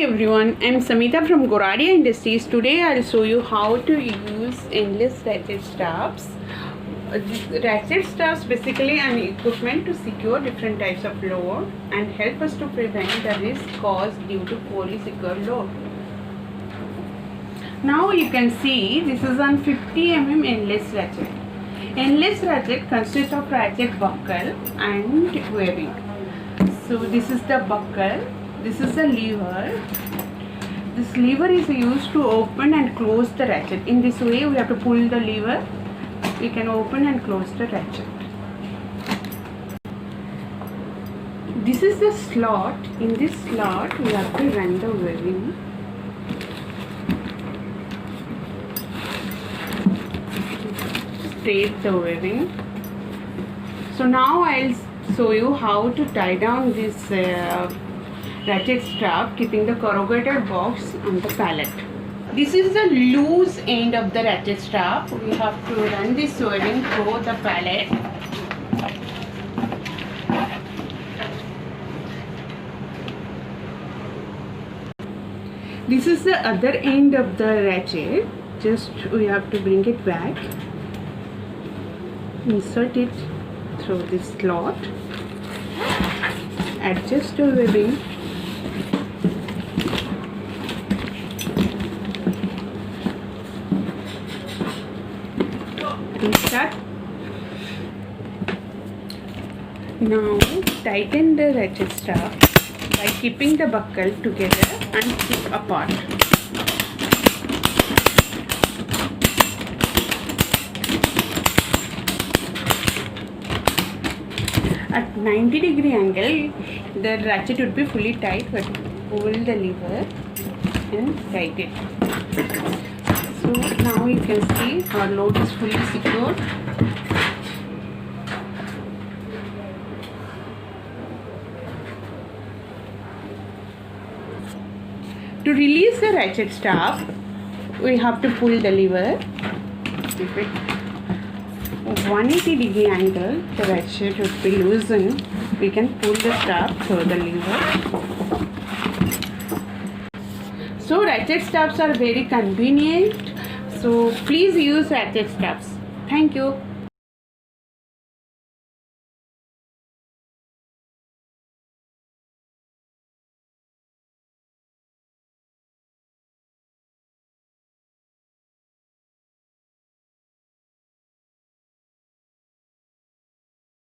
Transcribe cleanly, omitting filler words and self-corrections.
everyone, I'm Samita from Goradia Industries. Today I'll show you how to use endless ratchet straps. Ratchet straps basically an equipment to secure different types of load and help us to prevent the risk caused due to poorly secured load. Now you can see this is on 50 mm endless ratchet. Endless ratchet consists of ratchet buckle and webbing. So this is the buckle. This is the lever. This lever is used to open and close the ratchet. In this way we have to pull the lever. We can open and close the ratchet. This is the slot. In this slot we have to run the webbing. Straight the webbing. So now I'll show you how to tie down this ratchet strap, keeping the corrugated box on the pallet. This is the loose end of the ratchet strap. We have to run this webbing through the pallet. This is the other end of the ratchet. Just we have to bring it back. Insert it through this slot. Adjust the webbing. Restart. Now tighten the ratchet strap by keeping the buckle together and keep apart. At 90-degree angle, the ratchet would be fully tight, but pull the lever and tight it. So now you can see our load is fully secured. To release the ratchet strap, we have to pull the lever. If it 180-degree angle, the ratchet would be loosened. We can pull the strap through the lever. So ratchet straps are very convenient. So please use ratchet straps. Thank you.